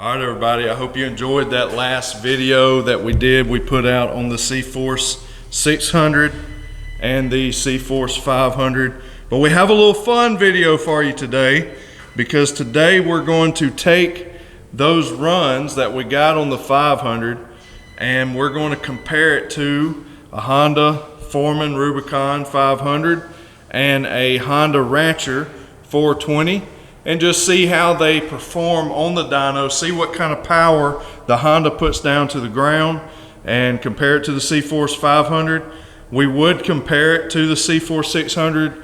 All right, everybody, I hope you enjoyed that last video that we did. We put out on the CFORCE 600 and the CFORCE 500. But we have a little fun video for you today, because today we're going to take those runs that we got on the 500 and we're going to compare it to a Honda Foreman Rubicon 500 and a Honda Rancher 420, and just see how they perform on the dyno, see what kind of power the Honda puts down to the ground, and compare it to the CFORCE 500. We would compare it to the CFORCE 600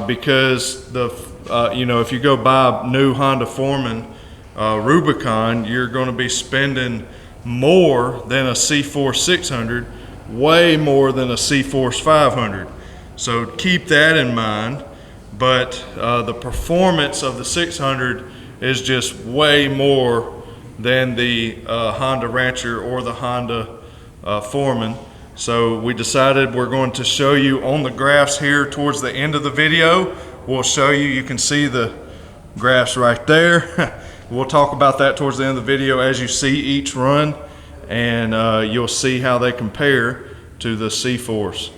because if you go buy a new Honda Foreman Rubicon, you're going to be spending more than a CFORCE 600, way more than a CFORCE 500. So keep that in mind. But the performance of the 600 is just way more than the Honda Rancher or the Honda Foreman. So we decided we're going to show you on the graphs here towards the end of the video. We'll show you, you can see the graphs right there. We'll talk about that towards the end of the video as you see each run, and you'll see how they compare to the CFORCE.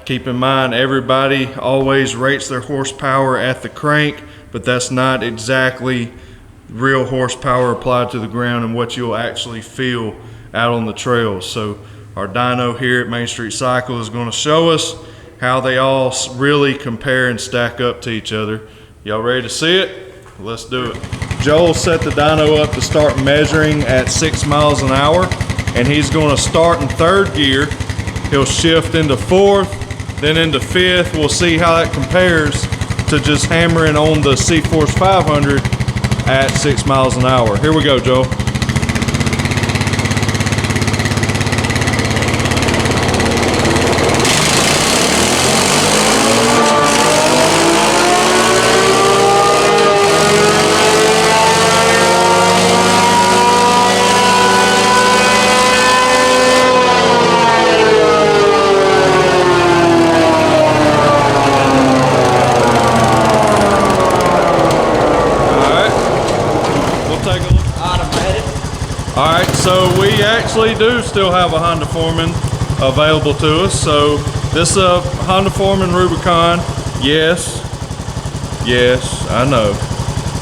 Keep in mind, everybody always rates their horsepower at the crank, but that's not exactly real horsepower applied to the ground and what you'll actually feel out on the trails. So our dyno here at Main Street Cycle is going to show us how they all really compare and stack up to each other. Y'all ready to see it? Let's do it. Joel set the dyno up to start measuring at 6 miles an hour, and he's going to start in third gear. He'll shift into fourth, then into fifth. We'll see how that compares to just hammering on the CFORCE 500 at 6 miles an hour. Here we go, Joel. Alright, so we actually do still have a Honda Foreman available to us. So this is a Honda Foreman Rubicon. Yes, I know.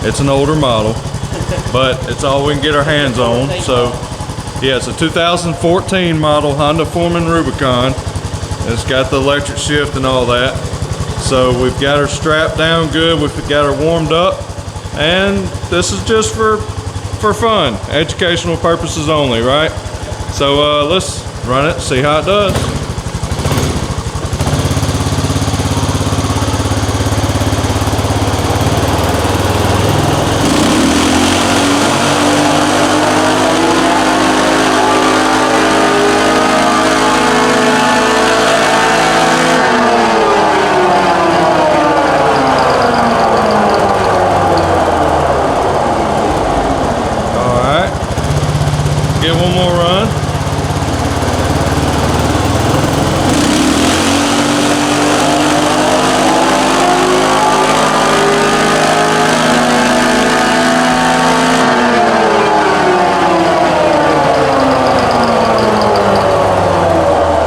It's an older model, but it's all we can get our hands on. So yeah, it's a 2014 model Honda Foreman Rubicon. It's got the electric shift and all that. So we've got her strapped down good, we've got her warmed up, and this is just for fun, educational purposes only, right? So let's run it, see how it does. Get one more run.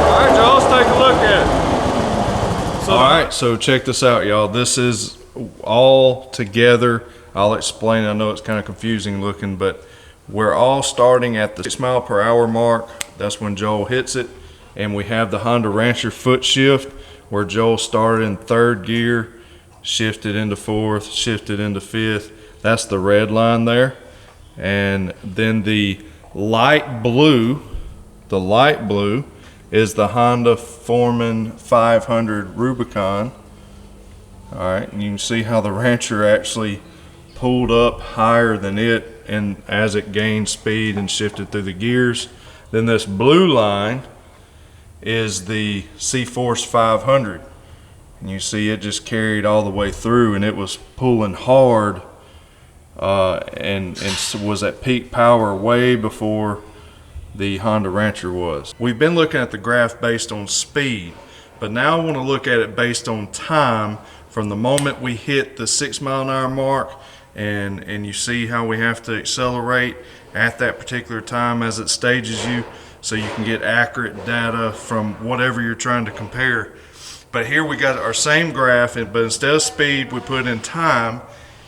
Alright, y'all, let's take a look at it. Alright, so check this out, y'all. This is all together. I'll explain. I know it's kind of confusing looking, but we're all starting at the 6 mile per hour mark. That's when Joel hits it. And we have the Honda Rancher foot shift, where Joel started in third gear, shifted into fourth, shifted into fifth. That's the red line there. And then the light blue is the Honda Foreman 500 Rubicon. All right, and you can see how the Rancher actually pulled up higher than it, and as it gained speed and shifted through the gears. Then this blue line is the CFORCE 500, and you see it just carried all the way through, and it was pulling hard and was at peak power way before the Honda Rancher was. We've been looking at the graph based on speed, but now I want to look at it based on time from the moment we hit the 6 mile an hour mark and you see how we have to accelerate at that particular time as it stages you, so you can get accurate data from whatever you're trying to compare. But here we got our same graph, but instead of speed, we put in time,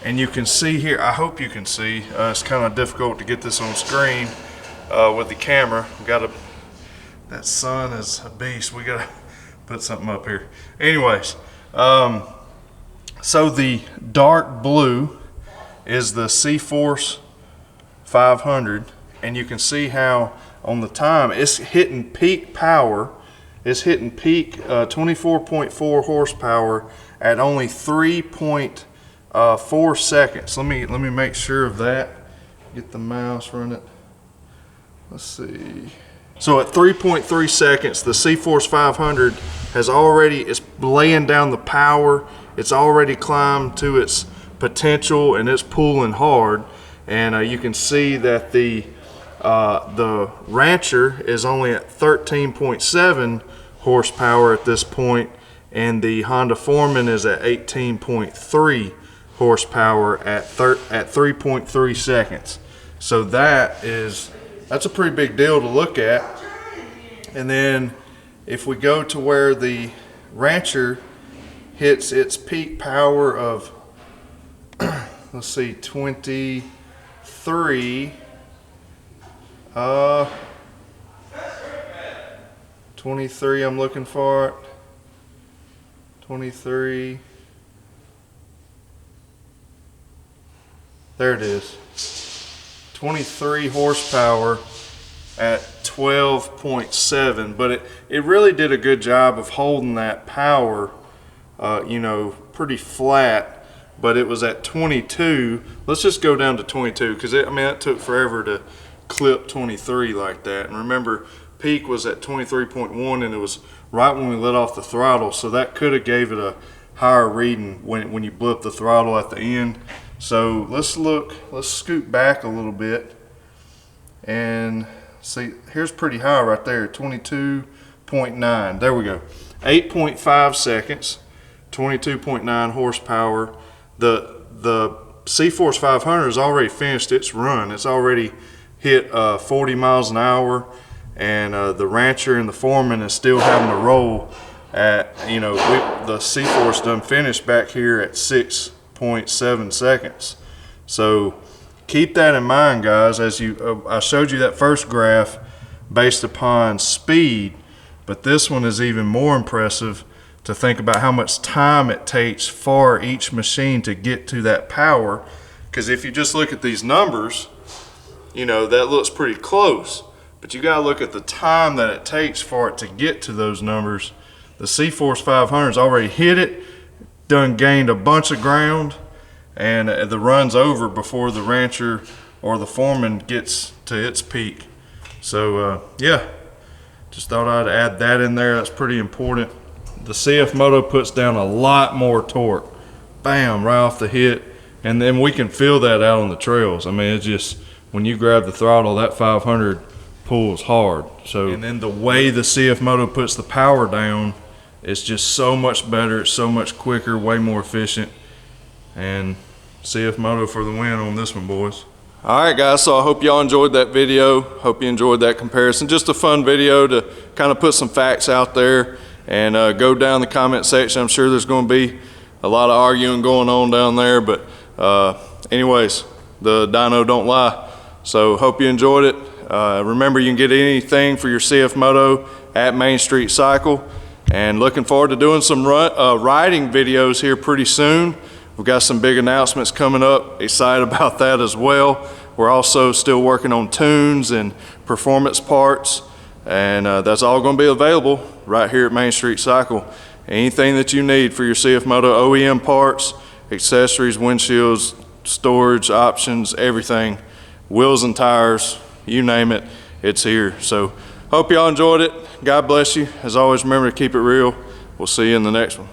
and you can see here, I hope you can see, it's kind of difficult to get this on screen with the camera. That sun is a beast. We gotta put something up here. Anyways, so the dark blue is the CFORCE 500, and you can see how on the time it's hitting peak power. It's hitting peak 24.4 horsepower at only 3.4 seconds. Let me make sure of that. Get the mouse running. Let's see. So at 3.3 seconds, the CFORCE 500 is laying down the power. It's already climbed to its potential, and it's pulling hard. And you can see that the Rancher is only at 13.7 horsepower at this point, and the Honda Foreman is at 18.3 horsepower at 3.3 seconds. So that's a pretty big deal to look at. And then if we go to where the Rancher hits its peak power of let's see, 23 I'm looking for it. 23. There it is. 23 horsepower at 12.7, but it really did a good job of holding that power, you know, pretty flat. But it was at 22. Let's just go down to 22, because I mean, it took forever to clip 23 like that. And remember, peak was at 23.1, and it was right when we let off the throttle, so that could have gave it a higher reading when you blip the throttle at the end. So let's scoot back a little bit and see. Here's pretty high right there, 22.9. There we go. 8.5 seconds, 22.9 horsepower. The CFORCE 500 has already finished its run. It's already hit 40 miles an hour, and the Rancher and the Foreman is still having to roll at, you know, the CFORCE done finished back here at 6.7 seconds. So keep that in mind, guys, as I showed you that first graph based upon speed, but this one is even more impressive to think about how much time it takes for each machine to get to that power. Because if you just look at these numbers, you know, that looks pretty close, but you gotta look at the time that it takes for it to get to those numbers. The CFORCE 500's already hit it, done gained a bunch of ground, and the run's over before the Rancher or the Foreman gets to its peak. So yeah, just thought I'd add that in there. That's pretty important. The CFMOTO puts down a lot more torque, bam, right off the hit, and then we can feel that out on the trails. I mean, it's just, when you grab the throttle, that 500 pulls hard. So, and then the way the CFMOTO puts the power down, it's just so much better, it's so much quicker, way more efficient, and CFMOTO for the win on this one, boys. All right, guys, so I hope y'all enjoyed that video. Hope you enjoyed that comparison. Just a fun video to kind of put some facts out there, and go down the comment section. I'm sure there's going to be a lot of arguing going on down there, but anyways, the dyno don't lie. So hope you enjoyed it. Remember, you can get anything for your CFMOTO at Main Street Cycle, and looking forward to doing some riding videos here pretty soon. We've got some big announcements coming up. Excited about that as well. We're also still working on tunes and performance parts, and that's all going to be available right here at Main Street Cycle. Anything that you need for your CFMOTO OEM parts, accessories, windshields, storage options, everything, wheels and tires, you name it, it's here. So hope y'all enjoyed it. God bless you. As always, remember to keep it real. We'll see you in the next one.